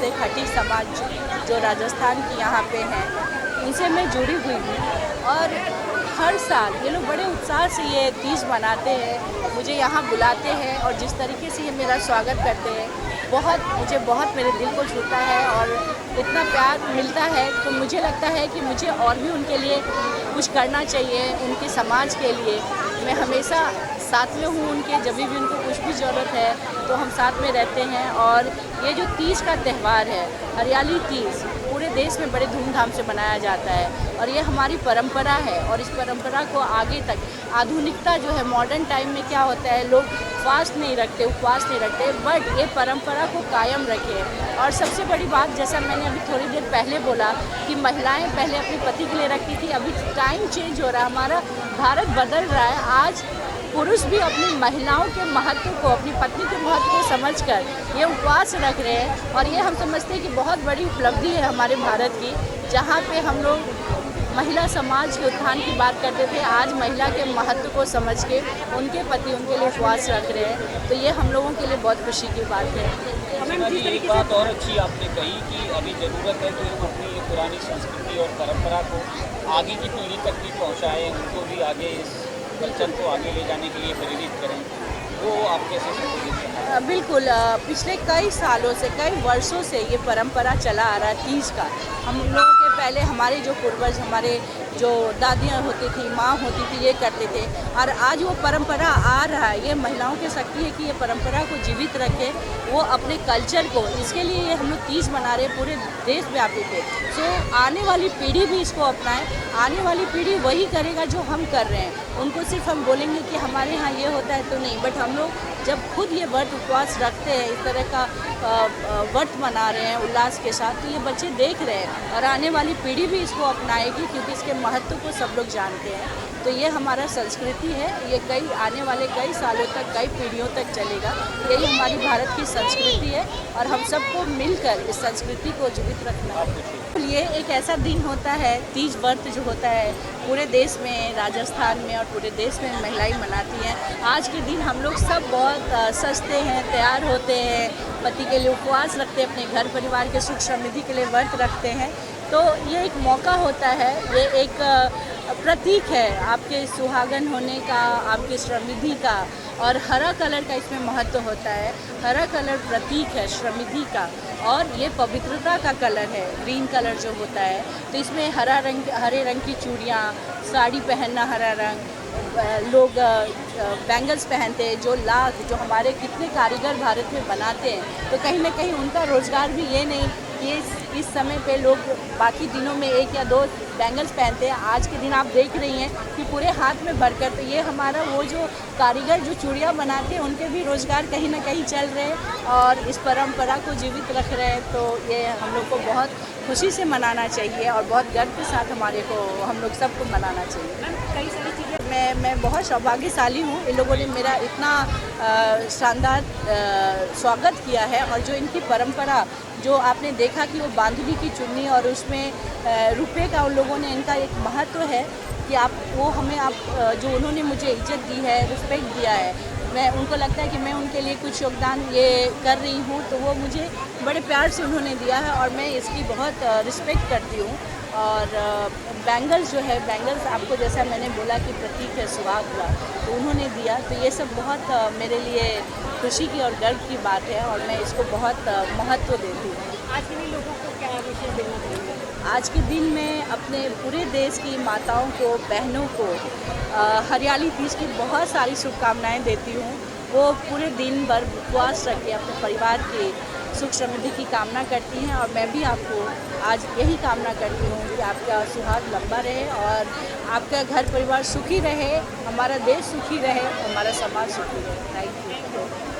से खटी समाज जो राजस्थान की यहाँ पे हैं, उनसे मैं जुड़ी हुई हूँ। और हर साल ये लोग बड़े उत्साह से ये तीज मनाते हैं, मुझे यहाँ बुलाते हैं और जिस तरीके से ये मेरा स्वागत करते हैं, मुझे बहुत मेरे दिल को छूता है और इतना प्यार मिलता है। तो मुझे लगता है कि मुझे और भी उनके लिए कुछ करना चाहिए, उनके समाज के लिए। मैं हमेशा साथ में हूँ उनके, जब भी उनको कुछ भी ज़रूरत है तो हम साथ में रहते हैं। और ये जो तीज का त्यौहार है, हरियाली तीज, पूरे देश में बड़े धूमधाम से मनाया जाता है और ये हमारी परंपरा है। और इस परंपरा को आगे तक, आधुनिकता जो है, मॉडर्न टाइम में क्या होता है, लोग फास्ट नहीं रखते, उपवास नहीं रखते, बट ये परंपरा को कायम रखें। और सबसे बड़ी बात, जैसा मैंने अभी थोड़ी देर पहले बोला कि महिलाएं पहले अपने पति के लिए रखती थी, अभी टाइम चेंज हो रहा है, हमारा भारत बदल रहा है। आज पुरुष भी अपनी महिलाओं के महत्व को, अपनी पत्नी के महत्व को समझकर ये उपवास रख रहे हैं। और ये हम समझते हैं कि बहुत बड़ी उपलब्धि है हमारे भारत की, जहाँ पे हम लोग महिला समाज के उत्थान की बात करते थे, आज महिला के महत्व को समझ के उनके पति उनके लिए उपवास रख रहे हैं। तो ये हम लोगों के लिए बहुत खुशी की बात है। एक बात और अच्छी आपने कही कि अभी ज़रूरत है कि हम अपनी पुरानी संस्कृति और परंपरा को आगे की पीढ़ी तक भी पहुँचाएँ, उनको भी आगे इस कल्चर को आगे ले जाने के लिए प्रेरित करें। वो आप कैसे समझते? बिल्कुल, पिछले कई सालों से, कई वर्षों से ये परंपरा चला आ रहा है तीज का। हम लोगों के पहले हमारे जो पूर्वज, हमारे जो दादियाँ होती थी, माँ होती थी, ये करते थे। और आज वो परंपरा आ रहा है। ये महिलाओं की शक्ति है कि ये परंपरा को जीवित रखें, वो अपने कल्चर को, इसके लिए ये हम लोग तीज मना रहे हैं पूरे देशव्यापी पे। सो आने वाली पीढ़ी भी इसको अपनाएं। आने वाली पीढ़ी वही करेगा जो हम कर रहे हैं। उनको सिर्फ हम बोलेंगे कि हमारे यहाँ ये होता है तो नहीं, बट हम लोग जब खुद ये व्रत उपवास रखते हैं, इस तरह का व्रत मना रहे हैं उल्लास के साथ, तो ये बच्चे देख रहे हैं और आने वाली पीढ़ी भी इसको अपनाएगी, क्योंकि इसके महत्व को सब लोग जानते हैं। तो ये हमारा संस्कृति है, ये आने वाले कई सालों तक, कई पीढ़ियों तक चलेगा। यही हमारी भारत की संस्कृति है और हम सबको मिलकर इस संस्कृति को जीवित रखना है। ये एक ऐसा दिन होता है, तीज व्रत जो होता है, पूरे देश में, राजस्थान में और पूरे देश में महिलाएं मनाती हैं। आज के दिन हम लोग सब बहुत सजते हैं, तैयार होते हैं, पति के लिए उपवास रखते हैं, अपने घर परिवार के सुख समृद्धि के लिए व्रत रखते हैं। तो ये एक मौका होता है, ये एक प्रतीक है आपके सुहागन होने का, आपकी समृद्धि का। और हरा कलर का इसमें महत्व होता है। हरा कलर प्रतीक है समृद्धि का और ये पवित्रता का कलर है, ग्रीन कलर जो होता है। तो इसमें हरे रंग की चूड़ियाँ, साड़ी पहनना हरा रंग, लोग बैंगल्स पहनते हैं, जो हमारे कितने कारीगर भारत में बनाते हैं। तो कहीं ना कहीं उनका रोज़गार भी ये नहीं कि इस समय पे लोग बाकी दिनों में 1 या 2 बैंगल्स पहनते हैं, आज के दिन आप देख रही हैं कि पूरे हाथ में भरकर। तो ये हमारा वो जो कारीगर जो चूड़ियाँ बनाते हैं, उनके भी रोज़गार कहीं ना कहीं चल रहे हैं और इस परंपरा को जीवित रख रहे हैं। तो ये हम लोग को बहुत खुशी से मनाना चाहिए और बहुत गर्व के साथ हम लोग सबको मनाना चाहिए। मैम, कई सारी चीज़ें मैं बहुत सौभाग्यशाली हूँ, इन लोगों ने मेरा इतना शानदार स्वागत किया है। और जो इनकी परंपरा, जो आपने देखा कि वो बांधनी की चुन्नी और उसमें रुपये का उन लोगों ने, इनका एक महत्व है कि जो उन्होंने मुझे इज्जत दी है, रिस्पेक्ट दिया है, मैं उनको लगता है कि मैं उनके लिए कुछ योगदान ये कर रही हूँ, तो वो मुझे बड़े प्यार से उन्होंने दिया है और मैं इसकी बहुत रिस्पेक्ट करती हूँ। और बैंगल्स जो है, बैंगल्स आपको जैसा मैंने बोला कि प्रतीक है सुहाग का, तो उन्होंने दिया। तो ये सब बहुत मेरे लिए खुशी की और गर्व की बात है और मैं इसको बहुत महत्व देती हूँ। आज के लिए लोगों को क्या विशेष देना चाहिए? आज के दिन में अपने पूरे देश की माताओं को, बहनों को हरियाली तीज की बहुत सारी शुभकामनाएं देती हूँ। वो पूरे दिन भर उपवास रख के अपने परिवार के सुख समृद्धि की कामना करती हैं और मैं भी आपको आज यही कामना करती हूँ कि आपका सुहाग लंबा रहे और आपका घर परिवार सुखी रहे, हमारा देश सुखी रहे, हमारा समाज सुखी रहे। Thank you.